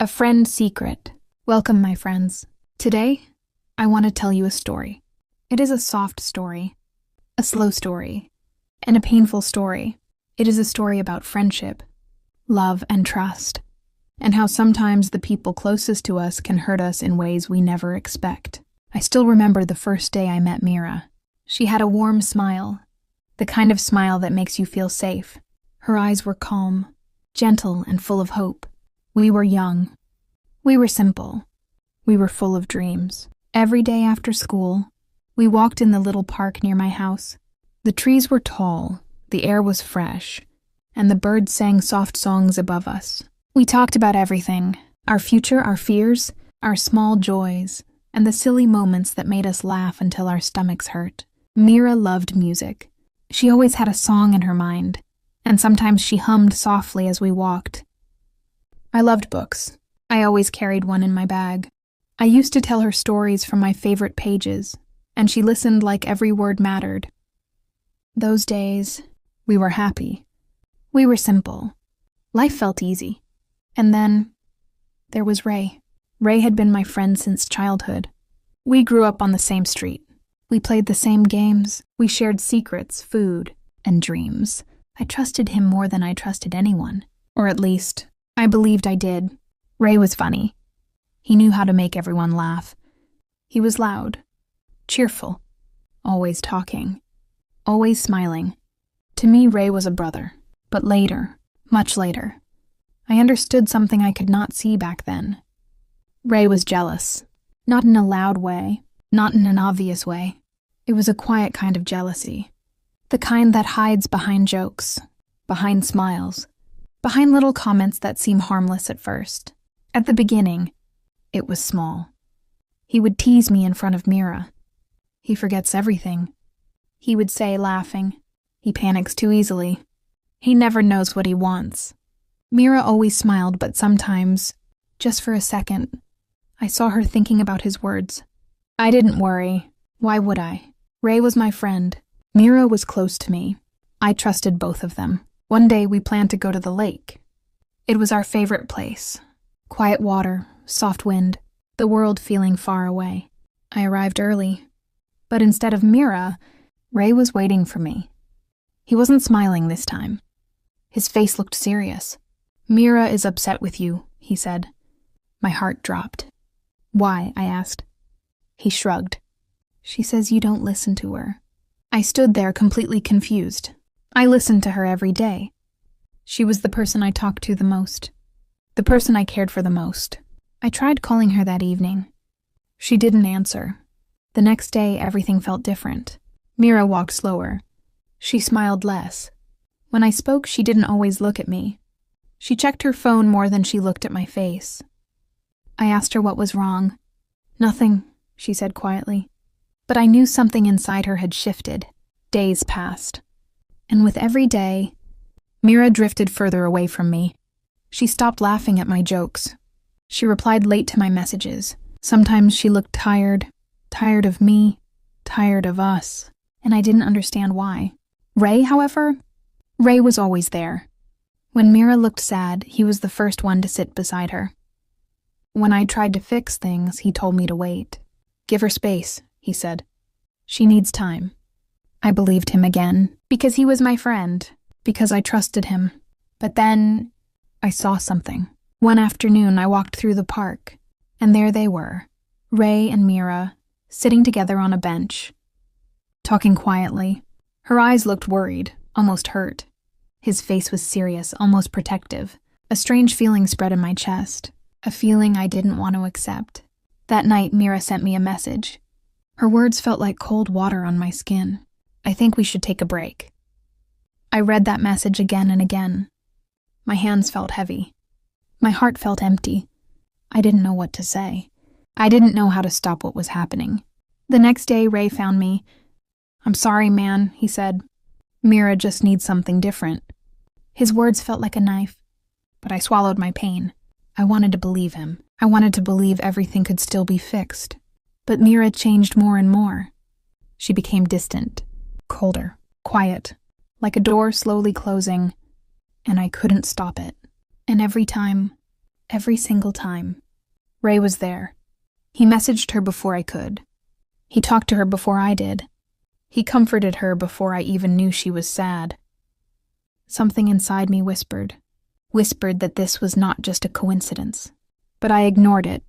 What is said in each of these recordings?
A friend secret. Welcome, my friends. Today, I want to tell you a story. It is a soft story, a slow story, and a painful story. It is a story about friendship, love, and trust, and how sometimes the people closest to us can hurt us in ways we never expect. I still remember the first day I met Mira. She had a warm smile, the kind of smile that makes you feel safe. Her eyes were calm, gentle, and full of hope. We were young. We were simple. We were full of dreams. Every day after school, we walked in the little park near my house. The trees were tall, the air was fresh, and the birds sang soft songs above us. We talked about everything, our future, our fears, our small joys, and the silly moments that made us laugh until our stomachs hurt. Mira loved music. She always had a song in her mind, and sometimes she hummed softly as we walked. I loved books. I always carried one in my bag. I used to tell her stories from my favorite pages, and she listened like every word mattered. Those days, we were happy. We were simple. Life felt easy. And then, there was Ray. Ray had been my friend since childhood. We grew up on the same street. We played the same games. We shared secrets, food, and dreams. I trusted him more than I trusted anyone. Or at least, I believed I did. Ray was funny. He knew how to make everyone laugh. He was loud, cheerful, always talking, always smiling. To me, Ray was a brother. But later, much later, I understood something I could not see back then. Ray was jealous. Not in a loud way, not in an obvious way. It was a quiet kind of jealousy. The kind that hides behind jokes, behind smiles, behind little comments that seem harmless at first. At the beginning, it was small. He would tease me in front of Mira. He forgets everything. He would say, laughing, he panics too easily. He never knows what he wants. Mira always smiled, but sometimes, just for a second, I saw her thinking about his words. I didn't worry. Why would I? Ray was my friend. Mira was close to me. I trusted both of them. One day we planned to go to the lake. It was our favorite place. Quiet water, soft wind, the world feeling far away. I arrived early, but instead of Mira, Ray was waiting for me. He wasn't smiling this time. His face looked serious. Mira is upset with you, he said. My heart dropped. Why? I asked. He shrugged. She says you don't listen to her. I stood there completely confused. I listened to her every day. She was the person I talked to the most. The person I cared for the most. I tried calling her that evening. She didn't answer. The next day, everything felt different. Mira walked slower. She smiled less. When I spoke, she didn't always look at me. She checked her phone more than she looked at my face. I asked her what was wrong. Nothing, she said quietly. But I knew something inside her had shifted. Days passed. And with every day, Mira drifted further away from me. She stopped laughing at my jokes. She replied late to my messages. Sometimes she looked tired of me, tired of us, and I didn't understand why. Ray, however, Ray was always there. When Mira looked sad, he was the first one to sit beside her. When I tried to fix things, he told me to wait. Give her space, he said. She needs time. I believed him again, because he was my friend, because I trusted him. But then, I saw something. One afternoon, I walked through the park, and there they were, Ray and Mira, sitting together on a bench, talking quietly. Her eyes looked worried, almost hurt. His face was serious, almost protective. A strange feeling spread in my chest, a feeling I didn't want to accept. That night, Mira sent me a message. Her words felt like cold water on my skin. I think we should take a break. I read that message again and again. My hands felt heavy. My heart felt empty. I didn't know what to say. I didn't know how to stop what was happening. The next day, Ray found me. I'm sorry, man, he said. Mira just needs something different. His words felt like a knife, but I swallowed my pain. I wanted to believe him. I wanted to believe everything could still be fixed. But Mira changed more and more. She became distant, colder, quiet, like a door slowly closing, and I couldn't stop it. And every time Every single time. Ray was there. He messaged her before I could. He talked to her before I did. He comforted her before I even knew she was sad. Something inside me whispered that this was not just a coincidence. But I ignored it,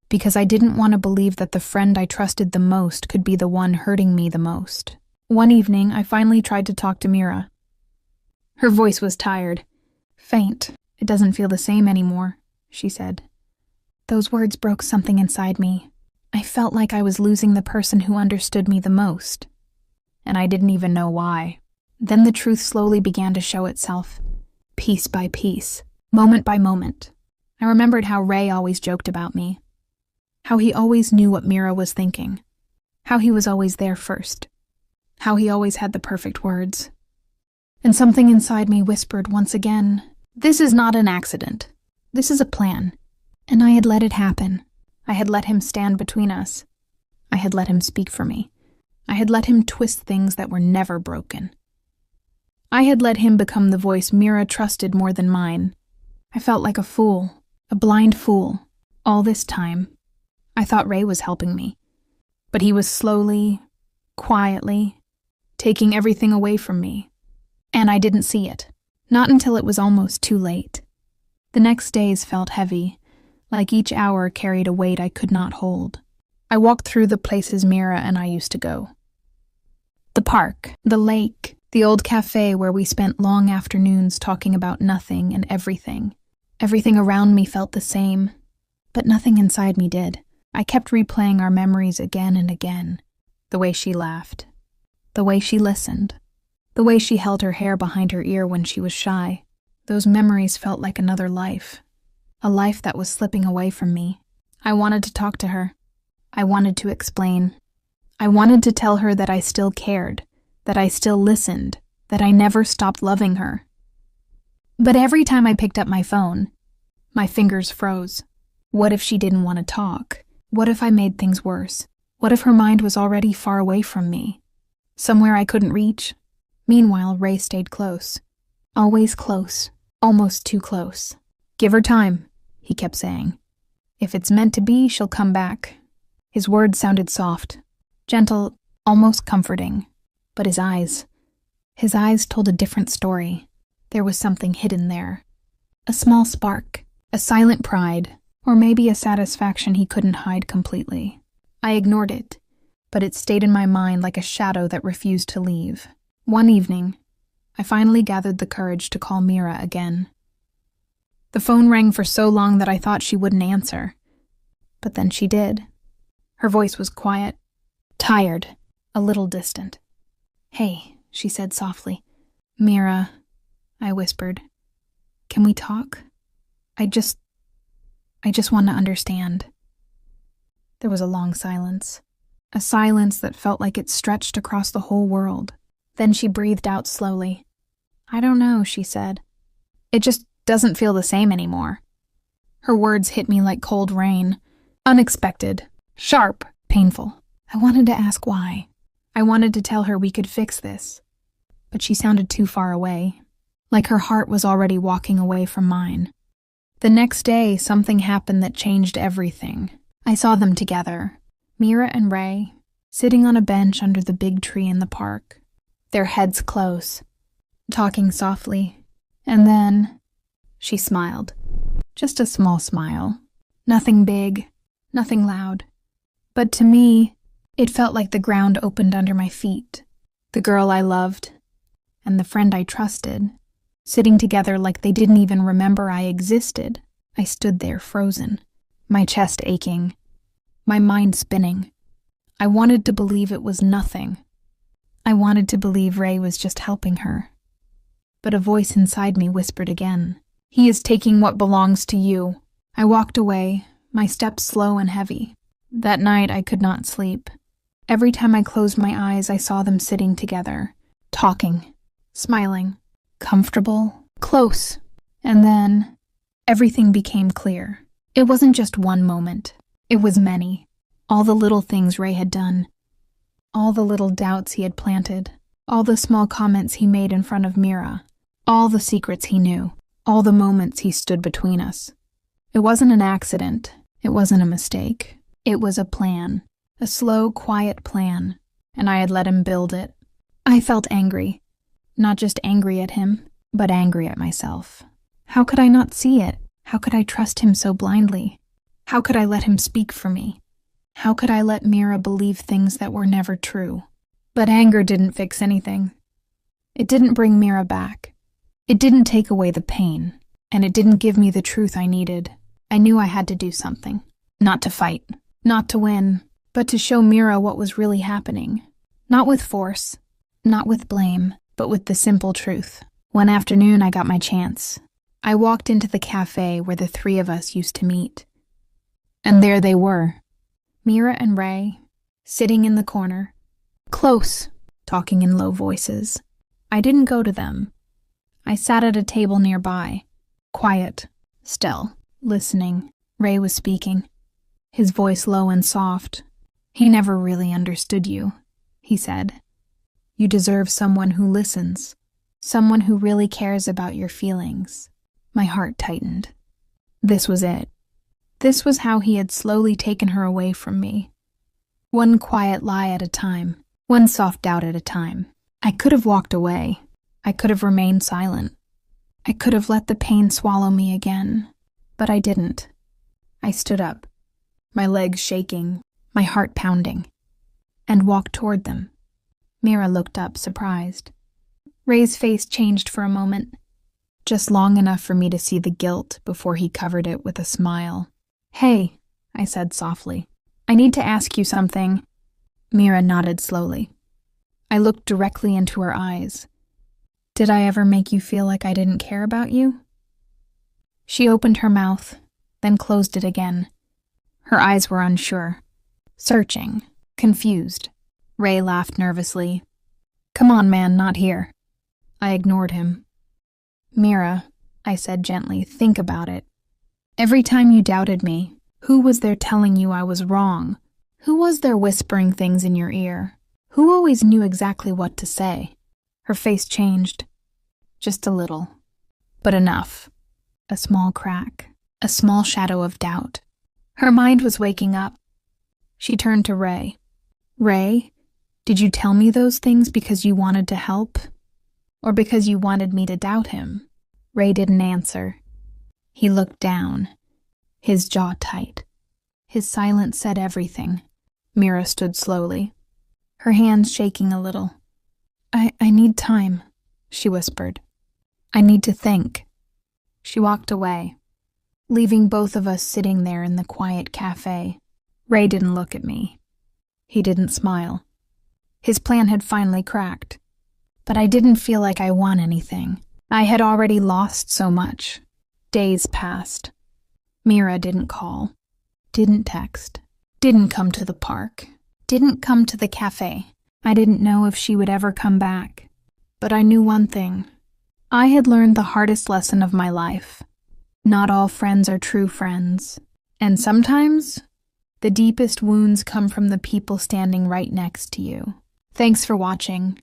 because I didn't want to believe that the friend I trusted the most could be the one hurting me the most. One evening, I finally tried to talk to Mira. Her voice was tired, faint. "It doesn't feel the same anymore," she said. Those words broke something inside me. I felt like I was losing the person who understood me the most. And I didn't even know why. Then the truth slowly began to show itself, piece by piece, moment by moment. I remembered how Ray always joked about me. How he always knew what Mira was thinking. How he was always there first. How he always had the perfect words. And something inside me whispered once again, "This is not an accident. This is a plan." And I had let it happen. I had let him stand between us. I had let him speak for me. I had let him twist things that were never broken. I had let him become the voice Mira trusted more than mine. I felt like a fool, a blind fool. All this time, I thought Ray was helping me. But he was slowly, quietly, taking everything away from me. And I didn't see it. Not until it was almost too late. The next days felt heavy, like each hour carried a weight I could not hold. I walked through the places Mira and I used to go. The park, the lake, the old cafe where we spent long afternoons talking about nothing and everything. Everything around me felt the same, but nothing inside me did. I kept replaying our memories again and again. The way she laughed. The way she listened. The way she held her hair behind her ear when she was shy. Those memories felt like another life. A life that was slipping away from me. I wanted to talk to her. I wanted to explain. I wanted to tell her that I still cared, that I still listened, that I never stopped loving her. But every time I picked up my phone, my fingers froze. What if she didn't want to talk? What if I made things worse? What if her mind was already far away from me? Somewhere I couldn't reach? Meanwhile, Ray stayed close. Always close. Almost too close. "Give her time," he kept saying. "If it's meant to be, she'll come back." His words sounded soft, gentle, almost comforting. But his eyes told a different story. There was something hidden there. A small spark, a silent pride, or maybe a satisfaction he couldn't hide completely. I ignored it, but it stayed in my mind like a shadow that refused to leave. One evening, I finally gathered the courage to call Mira again. The phone rang for so long that I thought she wouldn't answer. But then she did. Her voice was quiet, tired, a little distant. "Hey," she said softly. "Mira," I whispered. "Can we talk? I just want to understand." There was a long silence. A silence that felt like it stretched across the whole world. Then she breathed out slowly. "I don't know," she said. "It just doesn't feel the same anymore." Her words hit me like cold rain. Unexpected, sharp, painful. I wanted to ask why. I wanted to tell her we could fix this. But she sounded too far away, like her heart was already walking away from mine. The next day, something happened that changed everything. I saw them together, Mira and Ray, sitting on a bench under the big tree in the park, their heads close, talking softly. And then she smiled. Just a small smile. Nothing big, nothing loud. But to me, it felt like the ground opened under my feet. The girl I loved, and the friend I trusted, sitting together like they didn't even remember I existed. I stood there frozen, my chest aching, my mind spinning. I wanted to believe it was nothing. I wanted to believe Ray was just helping her. But a voice inside me whispered again, "He is taking what belongs to you." I walked away, my steps slow and heavy. That night I could not sleep. Every time I closed my eyes, I saw them sitting together, talking, smiling, comfortable, close. And then everything became clear. It wasn't just one moment. It was many. All the little things Ray had done. All the little doubts he had planted. All the small comments he made in front of Mira. All the secrets he knew. All the moments he stood between us. It wasn't an accident. It wasn't a mistake. It was a plan. A slow, quiet plan. And I had let him build it. I felt angry. Not just angry at him, but angry at myself. How could I not see it? How could I trust him so blindly? How could I let him speak for me? How could I let Mira believe things that were never true? But anger didn't fix anything. It didn't bring Mira back. It didn't take away the pain, and it didn't give me the truth I needed. I knew I had to do something. Not to fight, not to win, but to show Mira what was really happening. Not with force, not with blame, but with the simple truth. One afternoon, I got my chance. I walked into the cafe where the three of us used to meet. And there they were, Mira and Ray, sitting in the corner, close, talking in low voices. I didn't go to them. I sat at a table nearby, quiet, still, listening. Ray was speaking, his voice low and soft. "He never really understood you," he said. "You deserve someone who listens, someone who really cares about your feelings." My heart tightened. This was it. This was how he had slowly taken her away from me. One quiet lie at a time, one soft doubt at a time. I could have walked away. I could have remained silent. I could have let the pain swallow me again. But I didn't. I stood up, my legs shaking, my heart pounding, and walked toward them. Mira looked up, surprised. Ray's face changed for a moment, just long enough for me to see the guilt before he covered it with a smile. "Hey," I said softly, "I need to ask you something." Mira nodded slowly. I looked directly into her eyes. "Did I ever make you feel like I didn't care about you?" She opened her mouth, then closed it again. Her eyes were unsure, searching, confused. Ray laughed nervously. "Come on, man, not here." I ignored him. "Mira," I said gently, "think about it. Every time you doubted me, who was there telling you I was wrong? Who was there whispering things in your ear? Who always knew exactly what to say?" Her face changed. Just a little. But enough. A small crack. A small shadow of doubt. Her mind was waking up. She turned to Ray. "Ray, did you tell me those things because you wanted to help? Or because you wanted me to doubt him?" Ray didn't answer. He looked down, his jaw tight. His silence said everything. Mira stood slowly, her hands shaking a little. I need time," she whispered. "I need to think." She walked away, leaving both of us sitting there in the quiet cafe. Ray didn't look at me. He didn't smile. His plan had finally cracked. But I didn't feel like I won anything. I had already lost so much. Days passed. Mira didn't call, didn't text, didn't come to the park, didn't come to the cafe. I didn't know if she would ever come back. But I knew one thing. I had learned the hardest lesson of my life. Not all friends are true friends. And sometimes, the deepest wounds come from the people standing right next to you. Thanks for watching.